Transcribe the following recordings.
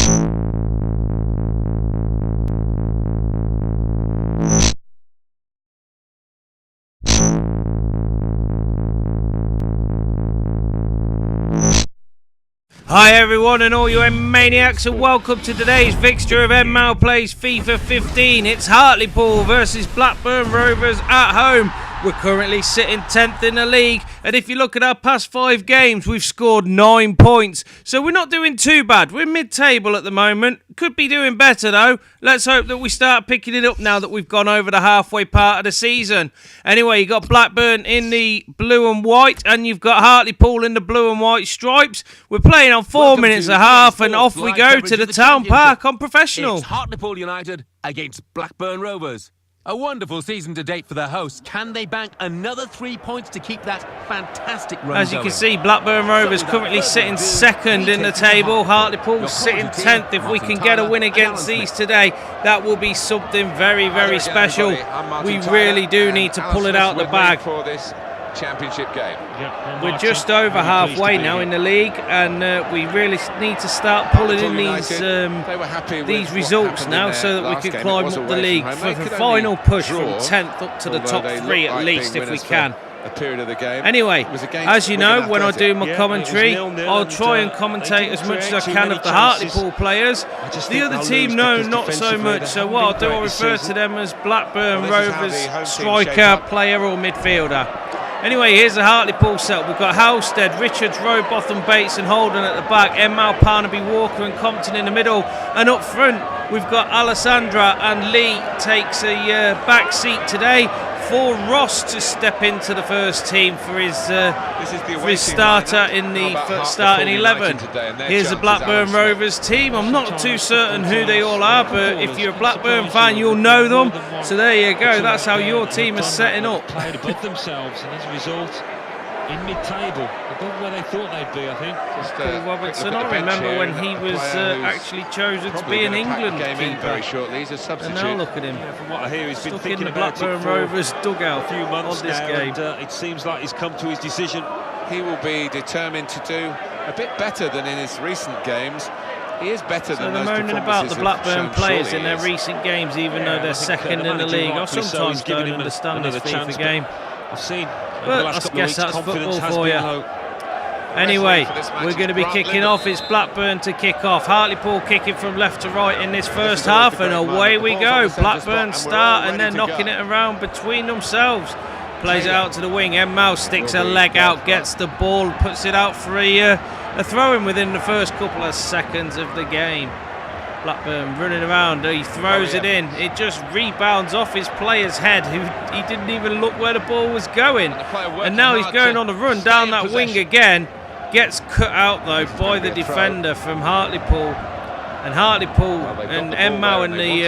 Hi everyone and all you maniacs, and welcome to today's fixture of En-Mao Plays FIFA 15. It's Hartlepool versus Blackburn Rovers at home. We're currently sitting 10th in the league, and if you look at our past 5 games, we've scored 9 points. So we're not doing too bad. We're mid-table at the moment. Could be doing better though. Let's hope that we start picking it up now that we've gone over the halfway part of the season. Anyway, you got Blackburn in the blue and white, and you've got Hartlepool in the blue and white stripes. We're playing on 4 minutes and a half, and off we go to the town park on professional. It's Hartlepool United against Blackburn Rovers. A wonderful season to date for the hosts. Can they bank another 3 points to keep that fantastic run As you can see, Blackburn Rovers currently sitting second in the table. Hartlepool sitting 10th. If we can get a win against these today, that will be something very, very special. We really do need to pull it out the bag. Championship game. We're just over halfway now in the league, and we really need to start pulling in these results now so that we can climb up the league for the final push from 10th up to the top 3 at least if we can. Anyway, as you know, when I do my commentary, I'll try and commentate as much as I can of the Hartlepool players. The other team, no, not so much. So what I'll do, I'll refer to them as Blackburn Rovers striker, player or midfielder. Anyway, here's the Hartlepool setup. We've got Halstead, Richards, Rowbotham, Bates and Holden at the back. En-Mao, Parnaby, Walker and Compton in the middle. And up front, we've got Alessandra, and Lee takes a back seat today for Ross to step into the first team for his starter in the starting 11. Here's the Blackburn Rovers team. I'm not too certain who they all are, but if you're a Blackburn fan, you'll know them. So there you go. That's how your team is setting up. Played above themselves, and as a result, in mid-table, above where they thought they'd be, I think. Robertson, I remember when he was actually chosen to be an England keeper. Very shortly, he's a substitute. And now look at him. Yeah, from what I hear, he's been Stuck thinking in the Blackburn Rovers dugout a few months on this now, game. and it seems like he's come to his decision. He will be determined to do a bit better than in his recent games. He is better than those moaning about the Blackburn players in their recent games, even though they're second in the league. I sometimes don't understand this FIFA game. I've seen, but I guess that's football for you. Anyway, we're going to be kicking off. It's Blackburn to kick off. Hartlepool kicking from left to right in this first half, and away we go. Blackburn start, and they're knocking it around between themselves. Plays it out to the wing. En-Mao sticks her leg out, gets the ball, puts it out for a throw-in within the first couple of seconds of the game. Blackburn running around, he throws it in, it just rebounds off his player's head, who he didn't even look where the ball was going, and now he's going on the run down that wing again. Gets cut out though by the defender from Hartlepool, and Hartlepool and En-Mao and the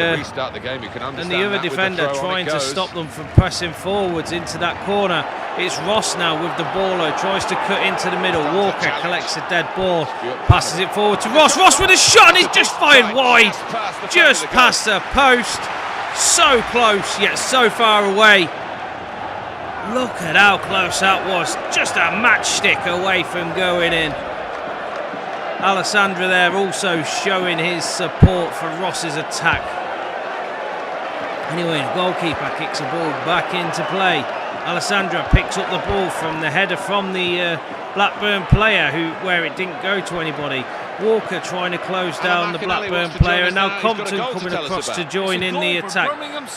other defender trying to stop them from pressing forwards into that corner. It's Ross now with the ball, tries to cut into the middle. Walker collects a dead ball, passes it forward to Ross. Ross with a shot, and he's just fired wide, just past the post. So close, yet so far away. Look at how close that was, just a matchstick away from going in. Alessandra there also showing his support for Ross's attack. Anyway, the goalkeeper kicks the ball back into play. Alessandra picks up the ball from the header from the Blackburn player, where it didn't go to anybody. Walker trying to close down the Blackburn player, and now Compton coming across to join in the attack.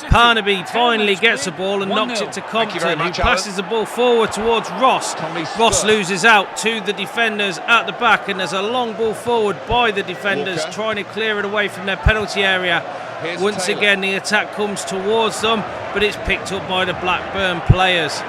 Parnaby finally gets the ball and knocks it to Compton, who passes the ball forward towards Ross. Ross loses out to the defenders at the back, and there's a long ball forward by the defenders trying to clear it away from their penalty area. Once again the attack comes towards them, but it's picked up by the Blackburn players.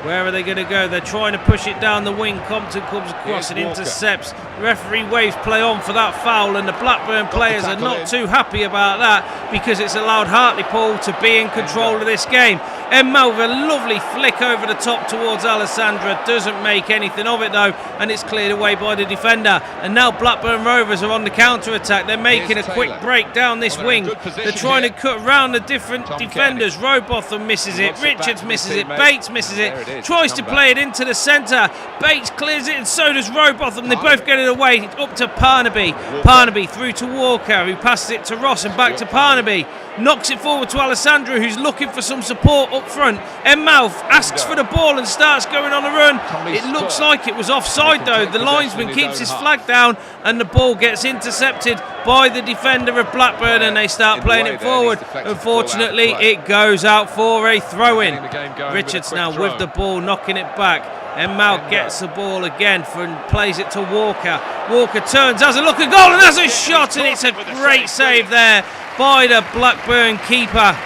Where are they going to go? They're trying to push it down the wing. Compton comes across and intercepts. The referee waves play on for that foul, and the Blackburn players are not too happy about that, because it's allowed Hartlepool to be in control of this game. En-Mao with a lovely flick over the top towards Alessandra. Doesn't make anything of it though, and it's cleared away by the defender. And now Blackburn Rovers are on the counter-attack. They're making a quick break down this wing. They're trying to cut around the different defenders. Robotham misses it. Richards misses it. Bates misses it. Tries to play it into the centre. Bates clears it, and so does Robotham. They both get it away. Up to Parnaby. Parnaby through to Walker, who passes it to Ross and back to Parnaby. Knocks it forward to Alessandro, who's looking for some support up front. En-Mao asks for the ball and starts going on a run. It looks like it was offside though. The linesman keeps his flag down and the ball gets intercepted by the defender of Blackburn, and they start playing it forward. Unfortunately, it goes out for a throw-in. Richards now with the ball, knocking it back. En-Mao gets the ball again and plays it to Walker. Walker turns, has a look at goal and has a shot, and it's a great save there by the Blackburn keeper.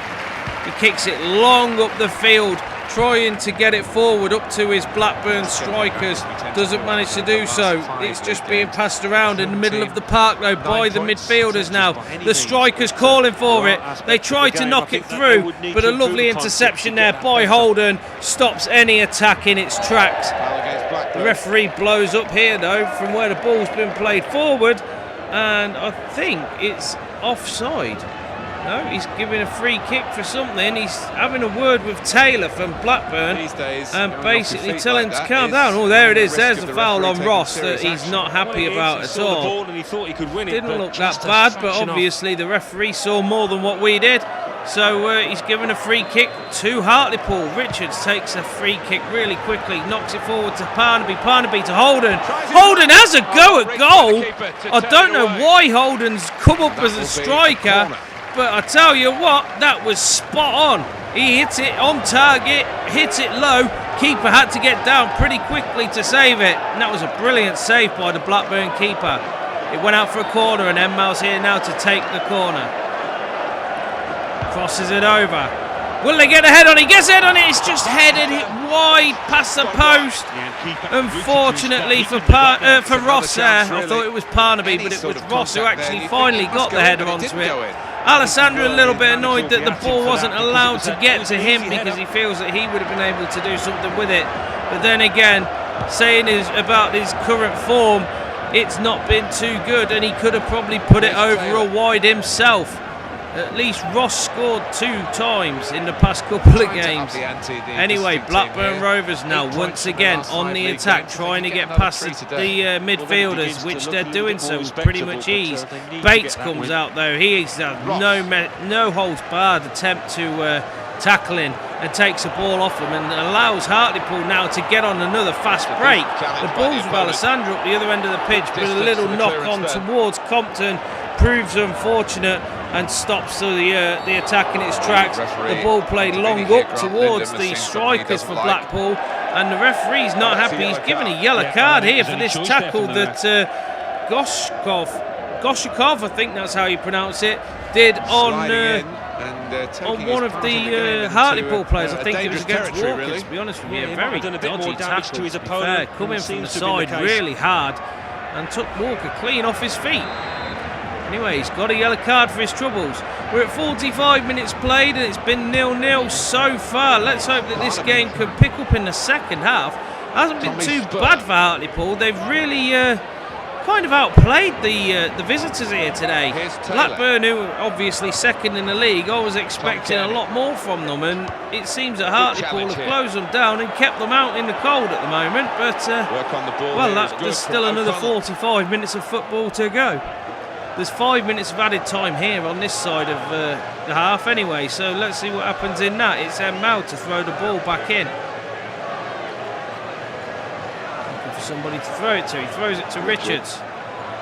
He kicks it long up the field, trying to get it forward up to his Blackburn strikers. Doesn't manage to do so. It's just being passed around in the middle of the park though by the midfielders now. The strikers calling for it. They try to knock it through, but a lovely interception there by Holden stops any attack in its tracks. The referee blows up here though from where the ball's been played forward, and I think it's offside. No, he's giving a free kick for something. He's having a word with Taylor from Blackburn and basically telling him to calm down. Oh, there it is. There's the foul on Ross that he's not happy about at all. Didn't look that bad, but obviously the referee saw more than what we did. So he's given a free kick to Hartlepool. Richards takes a free kick really quickly, knocks it forward to Parnaby. Parnaby to Holden. Holden has a go at goal. I don't know why Holden's come up as a striker, but I tell you what, that was spot on. He hits it on target, hits it low. Keeper had to get down pretty quickly to save it, and that was a brilliant save by the Blackburn keeper. It went out for a corner, and En-Mao's here now to take the corner. Crosses it over. Will they get a head on it? He gets a head on it. It's just headed it wide past the post. Unfortunately for Ross there. I thought it was Parnaby, but it was Ross who actually finally got the header onto it. Alessandro a little bit annoyed that the ball wasn't allowed to get to him because he feels that he would have been able to do something with it. But then again, saying about his current form, it's not been too good, and he could have probably put it over or wide himself. At least Ross scored 2 times in the past couple of games. Anyway, Blackburn Rovers now once again on the attack, trying to get past the midfielders, which they're doing so with pretty much ease. Bates comes out though. He's no holds barred attempt to tackle in and takes the ball off him and allows Hartlepool now to get on another fast break. The ball's with Alessandro up the other end of the pitch, but a little knock on towards Compton proves unfortunate and stops the attack in its tracks. The ball played long up towards the strikers for Blackpool, and the referee's not happy. He's given a yellow card here for this tackle that Goshikov, I think that's how you pronounce it, did on one of the Hartlepool players. I think it was against Walker, to be honest with you. A very dodgy tackle, to be fair. Coming from the side really hard and took Walker clean off his feet. Anyway, he's got a yellow card for his troubles. We're at 45 minutes played and it's been 0-0 so far. Let's hope that this game can pick up in the second half. Hasn't been too bad for Hartlepool. They've really kind of outplayed the visitors here today. Blackburn, who are obviously second in the league, I was expecting a lot more from them, and it seems that Hartlepool have closed them down and kept them out in the cold at the moment. But well, there's still another 45 minutes of football to go. There's 5 minutes of added time here on this side of the half anyway, so let's see what happens in that. It's En-Mao to throw the ball back in. Looking for somebody to throw it to. He throws it to Richards.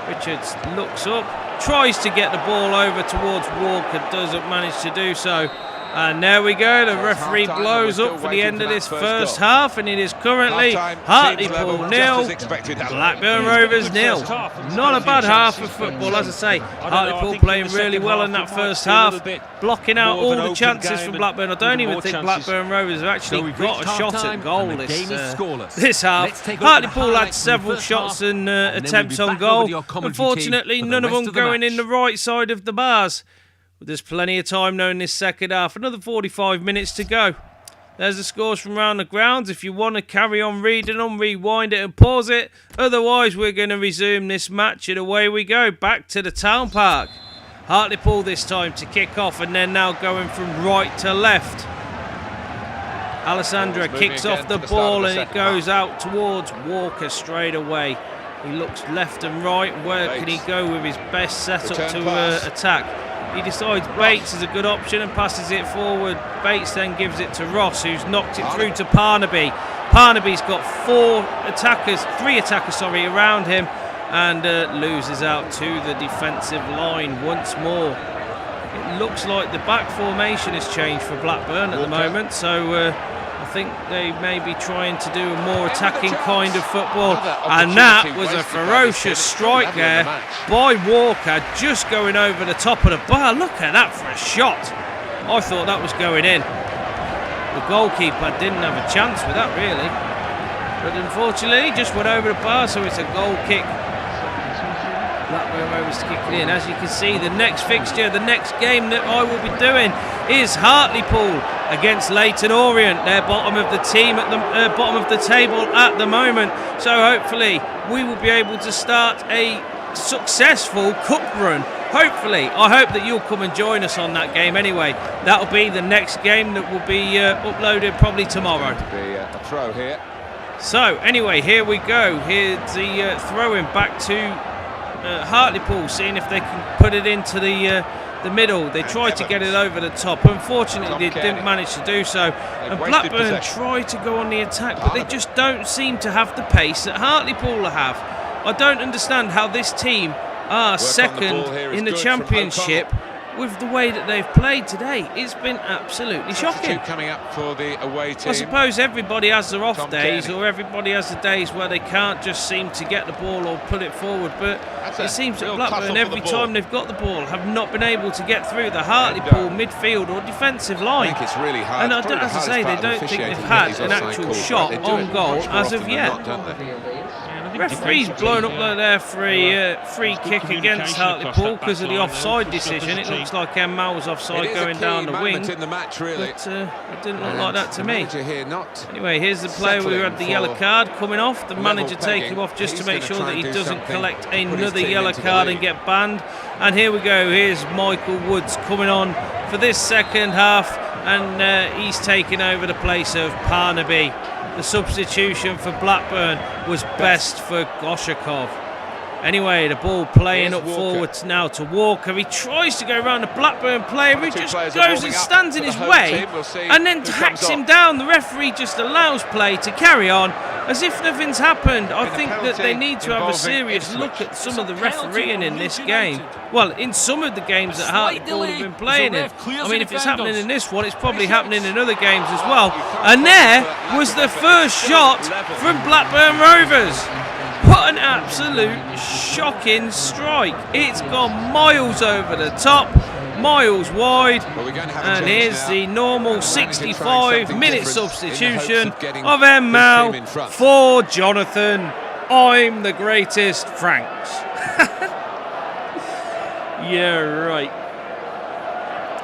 Richards looks up, tries to get the ball over towards Walker, doesn't manage to do so. And there we go, the referee blows up for the end of this first half, and it is currently Hartlepool 0, Blackburn Rovers 0. Not a bad half of football, as I say. Hartlepool playing really well in that first half, blocking out all the chances from Blackburn. I don't even think Blackburn Rovers have actually got a shot at goal this half. Hartlepool had several shots and attempts on goal. Unfortunately, none of them going in the right side of the bars. There's plenty of time now in this second half. Another 45 minutes to go. There's the scores from around the grounds. If you want to carry on reading them, rewind it and pause it. Otherwise, we're going to resume this match, and away we go, back to the town park. Hartlepool this time to kick off, and then now going from right to left. Alessandra kicks off the ball, and it goes out towards Walker straight away. He looks left and right. Where can he go with his best setup to attack? He decides Bates is a good option and passes it forward. Bates then gives it to Ross, who's knocked it through to Parnaby. Parnaby's got three attackers around him, and loses out to the defensive line once more. It looks like the back formation has changed for Blackburn at the moment, so I think they may be trying to do a more attacking kind of football. And that was a ferocious strike there by Walker, just going over the top of the bar. Look at that for a shot. I thought that was going in. The goalkeeper didn't have a chance with that, really. But unfortunately, just went over the bar, so it's a goal kick. Blackburn Rovers to kick it in. As you can see, the next fixture, the next game that I will be doing is Hartlepool against Leyton Orient. They're bottom of the bottom of the table at the moment. So hopefully we will be able to start a successful cup run. Hopefully, I hope that you'll come and join us on that game. Anyway, that'll be the next game that will be uploaded probably tomorrow. A throw here. So anyway, here we go. Here's the throw-in back to Hartlepool, seeing if they can put it into the middle. They tried to get it over the top. Unfortunately, they didn't manage to do so. And Blackburn tried to go on the attack, but they just don't seem to have the pace that Hartlepool have. I don't understand how this team are second in the championship with the way that they've played today. It's been absolutely shocking. Coming up for the away team. I suppose everybody has their off days, or everybody has the days where they can't just seem to get the ball or put it forward, but it seems that Blackburn, every time they've got the ball, have not been able to get through the Hartlepool midfield or defensive line. I think it's really hard. And as I say, they don't think they've had an actual shot on goal as of yet. Referee's blown up there for a free kick against Hartlepool because of the offside decision. It looks like En-Mao was offside going down the wing, but it didn't look like that to me. Anyway, here's the player who had the yellow card coming off. The manager taking him off just to make sure that he doesn't collect another yellow card and get banned. And here we go. Here's Michael Woods coming on for this second half, and he's taking over the place of Parnaby. The substitution for Blackburn was best for Goshakov. Anyway, the ball playing up forwards now to Walker. He tries to go around the Blackburn player, who just goes and stands in his way and then hacks him down. The referee just allows play to carry on as if nothing's happened. I think that they need to have a serious look at some of the refereeing in this game. Well, in some of the games that Hartlepool have been playing in. I mean, if it's happening in this one, it's probably happening in other games as well. And there was the first shot from Blackburn Rovers. What an absolute shocking strike. It's gone miles over the top, miles wide, and here's the normal 65-minute substitution of En-Mao for Jonathan. I'm the greatest Franks. Yeah, right.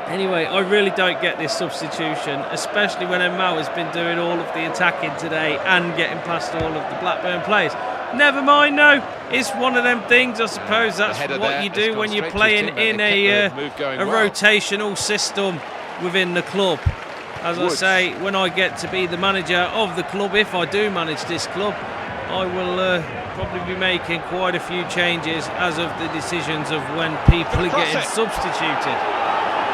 Anyway, I really don't get this substitution, especially when En-Mao has been doing all of the attacking today and getting past all of the Blackburn players. Never mind, no. It's one of them things, I suppose. That's what you do when you're playing in a rotational system within the club. As I say, when I get to be the manager of the club, if I do manage this club, I will probably be making quite a few changes as of the decisions of when people are getting substituted.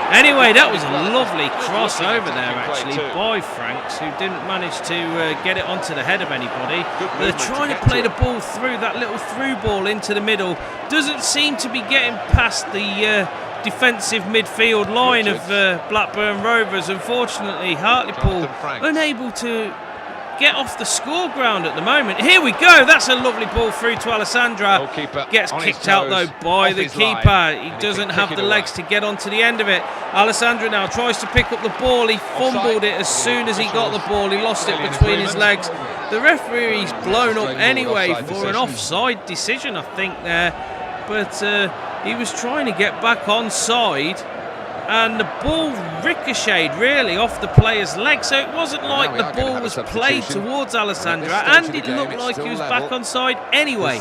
Anyway, that was a lovely crossover there, actually, by Franks, who didn't manage to get it onto the head of anybody. They're trying to play the ball through, that little through ball into the middle. Doesn't seem to be getting past the defensive midfield line of Blackburn Rovers. Unfortunately, Hartlepool unable to get off the score ground at the moment. Here we go. That's a lovely ball through to Alessandra. Gets kicked out though by the keeper. He doesn't have the legs to get onto the end of it. Alessandra now tries to pick up the ball. He fumbled it as soon as he got the ball. He lost it between his legs. The referee's blown up anyway for an offside decision, I think, there. But he was trying to get back onside. and the ball ricocheted really off the player's leg, so it wasn't like the ball was played towards Alessandra, and it looked like he was back on side anyway.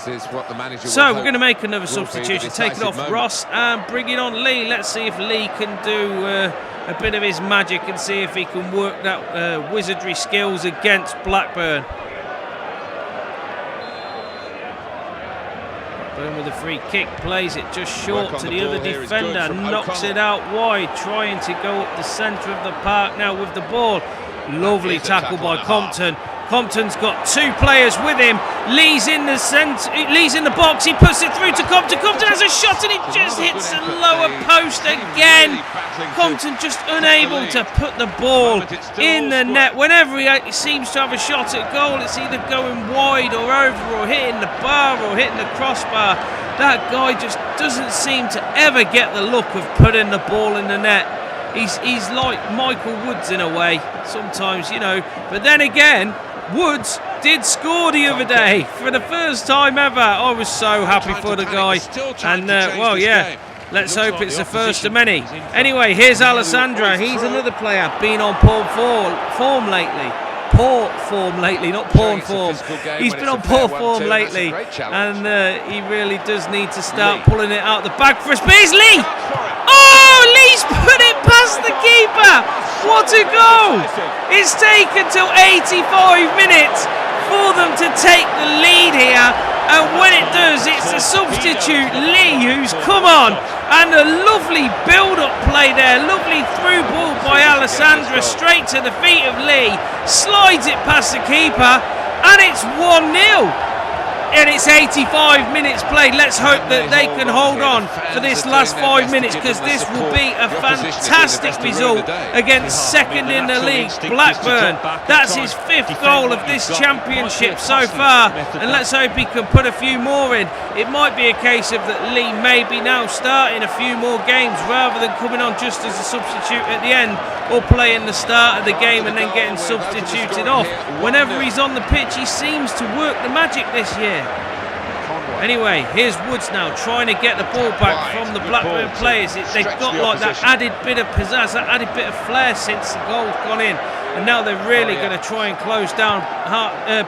So we're going to make another substitution, take it off Ross and bring it on Lee. Let's see if Lee can do a bit of his magic and see if he can work that wizardry skills against Blackburn. Blackburn with a free kick, plays it just short to the other defender, knocks it out wide, trying to go up the centre of the park now with the ball. Lovely tackle by Compton. Compton's got two players with him. Lee's in the centre, Lee's in the box, he puts it through to Compton. Compton has a shot and it just hits the lower post again. Compton just unable to put the ball in the net. Whenever he seems to have a shot at goal, it's either going wide or over or hitting the bar or hitting the crossbar. That guy just doesn't seem to ever get the look of putting the ball in the net. He's like Michael Woods in a way, sometimes, you know. But then again, Woods did score the other day for the first time ever. I was so happy for the guy. And, well, yeah, let's hope it's the first of many. Anyway, here's Alessandra. He's another player, been on poor form lately. Poor form lately, not porn form. He's been on poor form lately. And he really does need to start pulling it out the bag for us. But it's Lee! Oh, Lee's put it past the keeper! What a goal! It's taken till 85 minutes for them to take the lead here, and when it does, it's the substitute Lee who's come on, and a lovely build-up play there, lovely through ball by Alessandra straight to the feet of Lee, slides it past the keeper, and it's 1-0. And it's 85 minutes played. Let's hope that they can hold on for this last 5 minutes, because this will be a fantastic result against second in the league, Blackburn. That's his 5th goal of this championship so far, and let's hope he can put a few more in. It might be a case of that Lee maybe now starting a few more games rather than coming on just as a substitute at the end, or playing the start of the game and then getting substituted off. Whenever he's on the pitch, he seems to work the magic this year. Anyway, here's Woods now trying to get the ball back from the Blackburn players. They've got like that added bit of pizzazz, that added bit of flair since the goal's gone in. And now they're really going to try and close down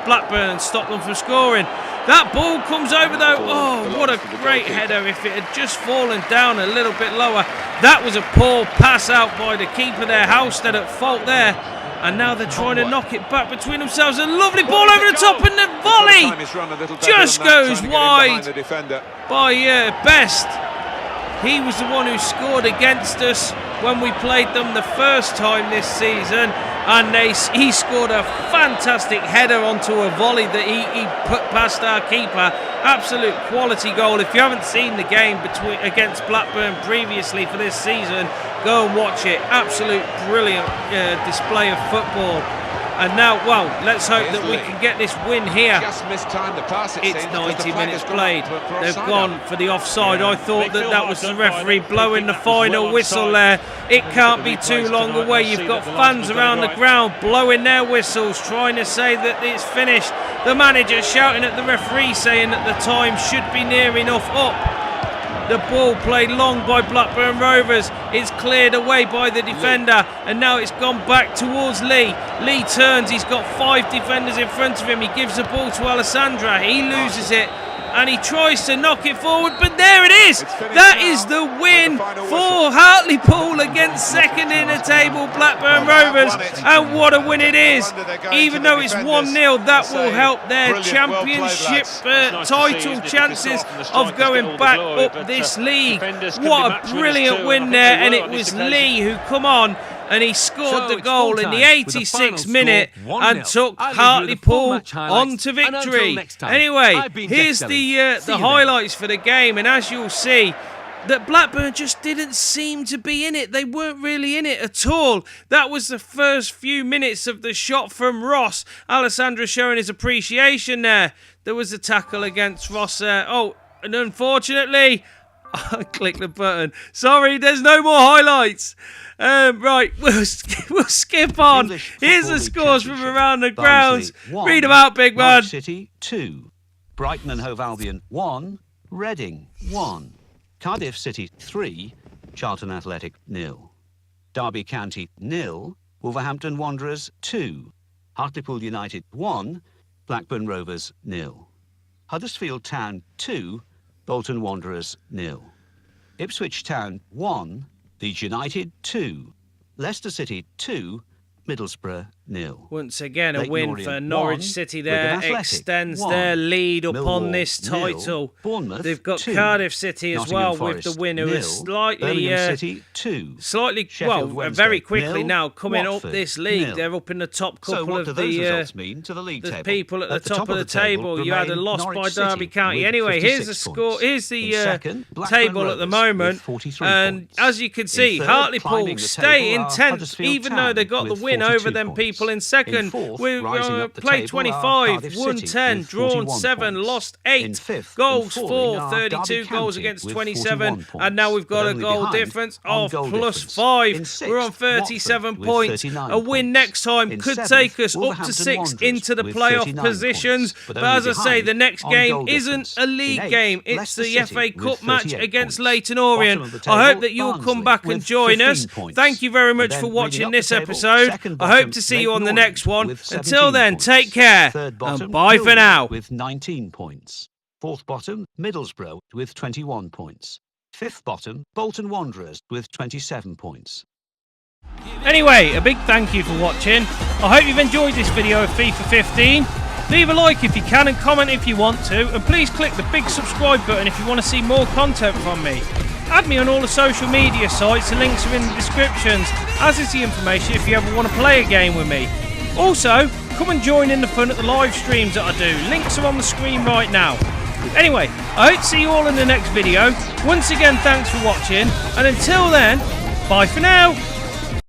Blackburn and stop them from scoring. That ball comes over though. Oh, what a great header. If it had just fallen down a little bit lower. That was a poor pass out by the keeper there, Halstead at fault there. And now they're trying to knock it back between themselves. A lovely ball over the top, and the volley just goes wide by Best. He was the one who scored against us when we played them the first time this season, and he scored a fantastic header onto a volley that he put past our keeper. Absolute quality goal. If you haven't seen the game against Blackburn previously for this season, go and watch it. Absolute brilliant display of football. And now, well, let's hope that we can get this win here. It's 90 minutes played. They've gone for the offside. I thought that was the referee blowing the final whistle there. It can't be too long away. You've got fans around the ground blowing their whistles, trying to say that it's finished. The manager shouting at the referee, saying that the time should be near enough up. The ball played long by Blackburn Rovers. It's cleared away by the defender, and now it's gone back towards Lee. Lee turns. He's got 5 defenders in front of him. He gives the ball to Alessandra. He loses it, and he tries to knock it forward, but there it is. That is the win for Hartlepool against second in the table, Blackburn Rovers, and what a win it is. Even though it's 1-0, that will help their championship title chances of going back up this league. What a brilliant win there, and it was Lee who come on and he scored the goal in the 86th minute and took Hartlepool on to victory. Anyway, here's the highlights for the game, and as you'll see, that Blackburn just didn't seem to be in it. They weren't really in it at all. That was the first few minutes of the shot from Ross. Alessandra showing his appreciation there. There was a tackle against Ross there. Oh, and unfortunately, I clicked the button. Sorry, there's no more highlights. Right, we'll skip on. Here's the scores from around the grounds. Read them out, big man. City 2, Brighton and Hove Albion 1, Reading 1, Cardiff City 3, Charlton Athletic 0. Derby County 0, Wolverhampton Wanderers 2. Hartlepool United 1, Blackburn Rovers 0. Huddersfield Town 2, Bolton Wanderers 0. Ipswich Town 1, Leeds United 2. Leicester City 2, Middlesbrough 0. Once again, a Leyton win Orient for Norwich 1, City Wigan there, Athletic extends 1, their lead upon Millwall this 0, title. Bournemouth They've got 2, Cardiff City as Nottingham well, with the Forest win, who 0, is slightly, Birmingham City 2, well, Wednesday very quickly 0, now coming Watford up this league. 0. They're up in the top couple So what of do those the results mean to the league table? people at the top of the table. You had a remain loss Norwich by Derby City County. with Anyway, here's the 56 score. points. Here's the In second, Blackburn table at the Rovers moment, with 43 and points. as you can see, third, Hartlepool climbing the stay table in are 10th, Huddersfield even though Town they got the with win 42 over them points. people in second. In fourth, We've rising up the played table are 25, Cardiff won City 10, with drawn 41 7, points. lost In 8, fifth goals and falling 4, are 32 Derby goals County against with 27, 41 and now we've got points, a but goal only difference behind on of goal plus difference. 5. In sixth, We're on 37 Watford with points. 39 A win points. next time In could seventh, take us up to Wolverhampton 6th Wanderers into the with playoff 39 positions. points, But but as I only say, the behind next on game goal isn't difference. a league In eighth, game. It's Leicester the City FA with Cup match 38 against points. Leyton Orient. Bottom of the I hope table, that you'll come Barnsley back and with join 15 us. points. Thank you very And much then for leading watching up this the table, episode. second I hope bottom, to see you on the Leyton next one. Orient with Until 17 then, points. take care Third and bottom, bye for Millwall now. with 19 points. Fourth bottom, Middlesbrough with 21 points. Fifth bottom, Bolton Wanderers with 27 points. Anyway, a big thank you for watching. I hope you've enjoyed this video of FIFA 15. Leave a like if you can and comment if you want to, and please click the big subscribe button if you want to see more content from me. Add me on all the social media sites, the links are in the descriptions, as is the information if you ever want to play a game with me. Also, come and join in the fun at the live streams that I do. Links are on the screen right now. Anyway, I hope to see you all in the next video. Once again, thanks for watching, and until then, bye for now.